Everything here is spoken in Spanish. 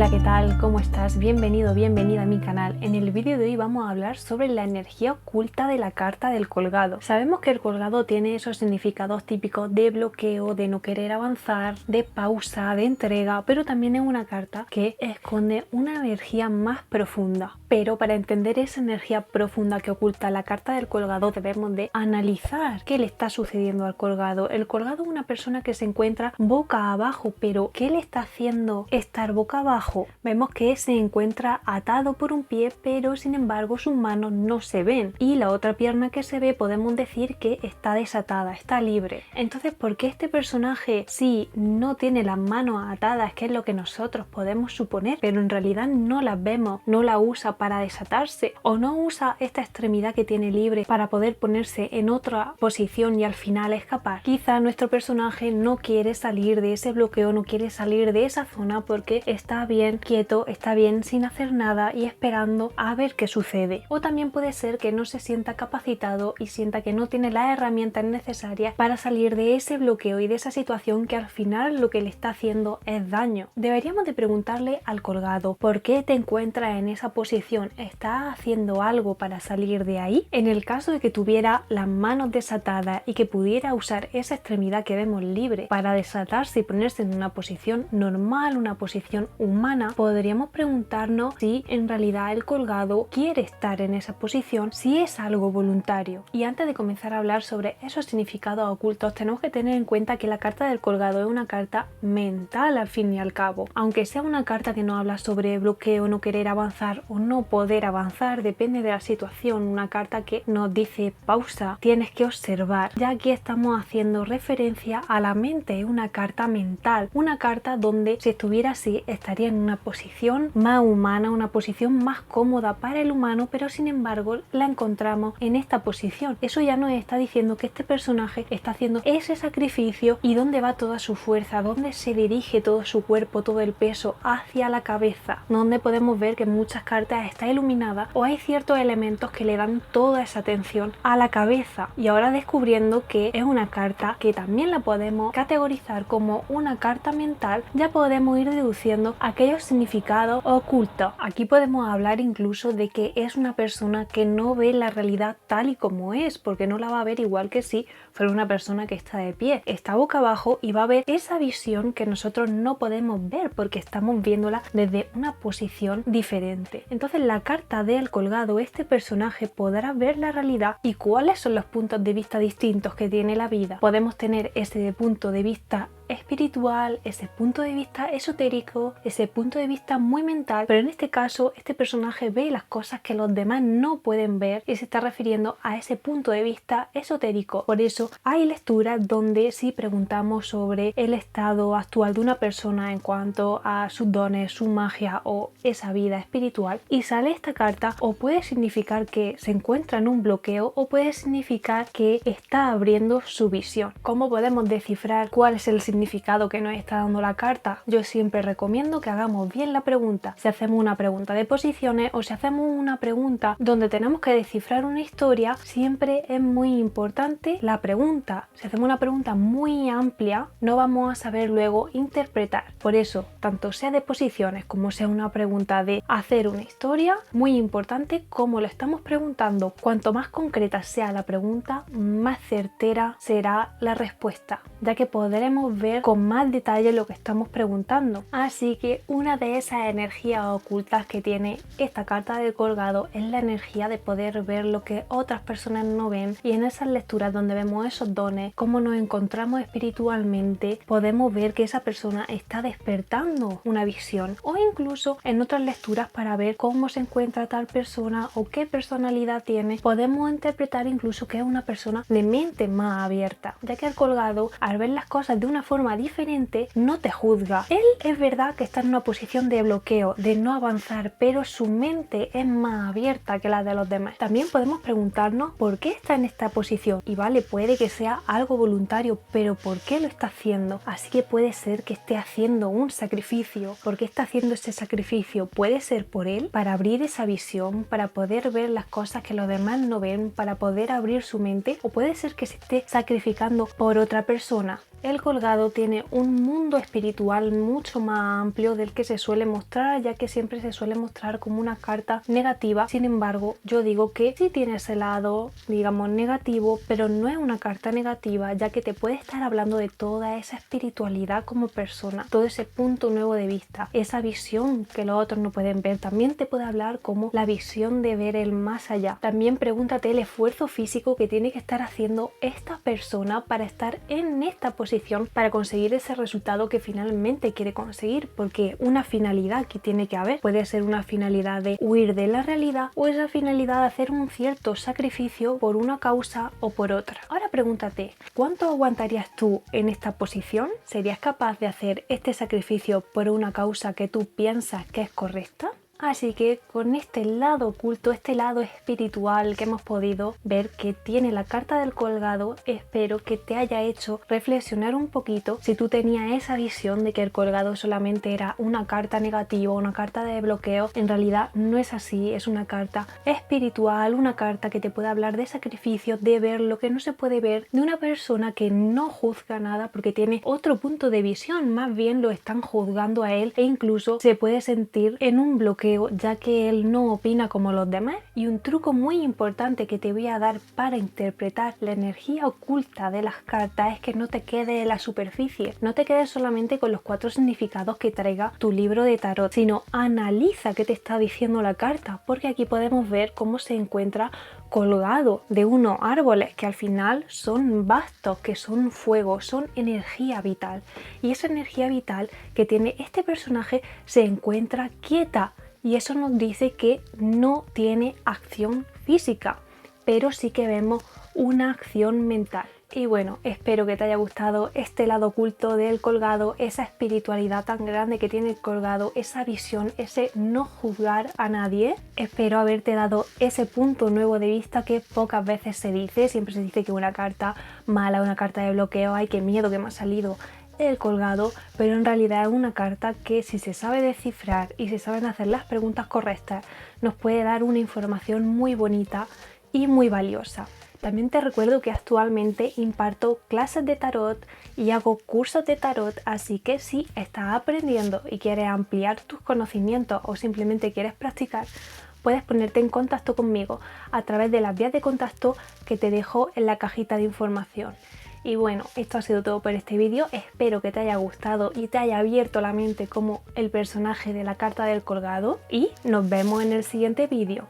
Hola, ¿qué tal? ¿Cómo estás? Bienvenido, bienvenida a mi canal. En el vídeo de hoy vamos a hablar sobre la energía oculta de la carta del colgado. Sabemos que el colgado tiene esos significados típicos de bloqueo, de no querer avanzar, de pausa, de entrega, pero también es una carta que esconde una energía más profunda. Pero para entender esa energía profunda que oculta la carta del colgado debemos de analizar qué le está sucediendo al colgado. El colgado es una persona que se encuentra boca abajo, pero ¿qué le está haciendo estar boca abajo? Vemos que se encuentra atado por un pie, pero sin embargo sus manos no se ven, y la otra pierna que se ve podemos decir que está desatada, está libre. Entonces, ¿por qué este personaje sí no tiene las manos atadas, que es lo que nosotros podemos suponer, pero en realidad no las vemos, no la usa para desatarse, o no usa esta extremidad que tiene libre para poder ponerse en otra posición y al final escapar? Quizá nuestro personaje no quiere salir de ese bloqueo, no quiere salir de esa zona porque está bien quieto, está bien sin hacer nada y esperando a ver qué sucede. O también puede ser que no se sienta capacitado y sienta que no tiene las herramientas necesarias para salir de ese bloqueo y de esa situación que al final lo que le está haciendo es daño. Deberíamos de preguntarle al colgado: ¿por qué te encuentras en esa posición? ¿Estás haciendo algo para salir de ahí? En el caso de que tuviera las manos desatadas y que pudiera usar esa extremidad que vemos libre para desatarse y ponerse en una posición normal, una posición humana, podríamos preguntarnos si en realidad el colgado quiere estar en esa posición, si es algo voluntario. Y antes de comenzar a hablar sobre esos significados ocultos, tenemos que tener en cuenta que la carta del colgado es una carta mental al fin y al cabo. Aunque sea una carta que no habla sobre bloqueo, no querer avanzar o no poder avanzar, depende de la situación. Una carta que nos dice pausa, tienes que observar. Ya aquí estamos haciendo referencia a la mente, es una carta mental, una carta donde si estuviera así estaría en una posición más humana, una posición más cómoda para el humano, pero sin embargo la encontramos en esta posición. Eso ya nos está diciendo que este personaje está haciendo ese sacrificio. ¿Y dónde va toda su fuerza? ¿Dónde se dirige todo su cuerpo, todo el peso? Hacia la cabeza, donde podemos ver que en muchas cartas está iluminada o hay ciertos elementos que le dan toda esa atención a la cabeza. Y ahora descubriendo que es una carta que también la podemos categorizar como una carta mental, ya podemos ir deduciendo aquellos significados ocultos. Aquí podemos hablar incluso de que es una persona que no ve la realidad tal y como es, porque no la va a ver igual que si fuera una persona que está de pie. Está boca abajo y va a ver esa visión que nosotros no podemos ver porque estamos viéndola desde una posición diferente. Entonces, la carta del colgado, este personaje podrá ver la realidad y cuáles son los puntos de vista distintos que tiene la vida. Podemos tener ese punto de vista espiritual, ese punto de vista esotérico, ese punto de vista muy mental, pero en este caso este personaje ve las cosas que los demás no pueden ver y se está refiriendo a ese punto de vista esotérico. Por eso hay lecturas donde si preguntamos sobre el estado actual de una persona en cuanto a sus dones, su magia o esa vida espiritual, y sale esta carta, o puede significar que se encuentra en un bloqueo o puede significar que está abriendo su visión. ¿Cómo podemos descifrar cuál es el significado que nos está dando la carta? Yo siempre recomiendo que hagamos bien la pregunta. Si hacemos una pregunta de posiciones o si hacemos una pregunta donde tenemos que descifrar una historia, siempre es muy importante la pregunta. Si hacemos una pregunta muy amplia, no vamos a saber luego interpretar. Por eso, tanto sea de posiciones como sea una pregunta de hacer una historia, muy importante cómo lo estamos preguntando. Cuanto más concreta sea la pregunta, más certera será la respuesta, ya que podremos ver con más detalle lo que estamos preguntando. Así que una de esas energías ocultas que tiene esta carta del colgado es la energía de poder ver lo que otras personas no ven, y en esas lecturas donde vemos esos dones, cómo nos encontramos espiritualmente, podemos ver que esa persona está despertando una visión, o incluso en otras lecturas para ver cómo se encuentra tal persona o qué personalidad tiene, podemos interpretar incluso que es una persona de mente más abierta, ya que el colgado, al ver las cosas de una forma diferente, no te juzga. Él es verdad que está en una posición de bloqueo, de no avanzar, pero su mente es más abierta que la de los demás. También podemos preguntarnos por qué está en esta posición, y vale, puede que sea algo voluntario, pero ¿por qué lo está haciendo? Así que puede ser que esté haciendo un sacrificio. ¿Por qué está haciendo ese sacrificio? Puede ser por él, para abrir esa visión, para poder ver las cosas que los demás no ven, para poder abrir su mente, o puede ser que se esté sacrificando por otra persona. El colgado tiene un mundo espiritual mucho más amplio del que se suele mostrar, ya que siempre se suele mostrar como una carta negativa. Sin embargo, yo digo que sí tiene ese lado, digamos, negativo, pero no es una carta negativa, ya que te puede estar hablando de toda esa espiritualidad como persona, todo ese punto nuevo de vista, esa visión que los otros no pueden ver. También te puede hablar como la visión de ver el más allá. También pregúntate el esfuerzo físico que tiene que estar haciendo esta persona para estar en esta posición, para conseguir ese resultado que finalmente quiere conseguir, porque una finalidad que tiene que haber puede ser una finalidad de huir de la realidad o esa finalidad de hacer un cierto sacrificio por una causa o por otra. Ahora pregúntate, ¿cuánto aguantarías tú en esta posición? ¿Serías capaz de hacer este sacrificio por una causa que tú piensas que es correcta? Así que con este lado oculto, este lado espiritual que hemos podido ver que tiene la carta del colgado, espero que te haya hecho reflexionar un poquito si tú tenías esa visión de que el colgado solamente era una carta negativa, una carta de bloqueo. En realidad no es así, es una carta espiritual, una carta que te puede hablar de sacrificio, de ver lo que no se puede ver, de una persona que no juzga nada porque tiene otro punto de visión, más bien lo están juzgando a él e incluso se puede sentir en un bloqueo ya que él no opina como los demás. Y un truco muy importante que te voy a dar para interpretar la energía oculta de las cartas es que no te quede en la superficie, no te quedes solamente con los 4 significados que traiga tu libro de tarot, sino analiza qué te está diciendo la carta, porque aquí podemos ver cómo se encuentra colgado de unos árboles que al final son bastos, que son fuego, son energía vital, y esa energía vital que tiene este personaje se encuentra quieta. Y eso nos dice que no tiene acción física, pero sí que vemos una acción mental. Y bueno, espero que te haya gustado este lado oculto del colgado, esa espiritualidad tan grande que tiene el colgado, esa visión, ese no juzgar a nadie. Espero haberte dado ese punto nuevo de vista que pocas veces se dice. Siempre se dice que una carta mala, una carta de bloqueo, ay, qué miedo que me ha salido el colgado, pero en realidad es una carta que si se sabe descifrar y se saben hacer las preguntas correctas, nos puede dar una información muy bonita y muy valiosa. También te recuerdo que actualmente imparto clases de tarot y hago cursos de tarot, así que si estás aprendiendo y quieres ampliar tus conocimientos o simplemente quieres practicar, puedes ponerte en contacto conmigo a través de las vías de contacto que te dejo en la cajita de información. Y bueno, esto ha sido todo por este vídeo, espero que te haya gustado y te haya abierto la mente como el personaje de la carta del colgado y nos vemos en el siguiente vídeo.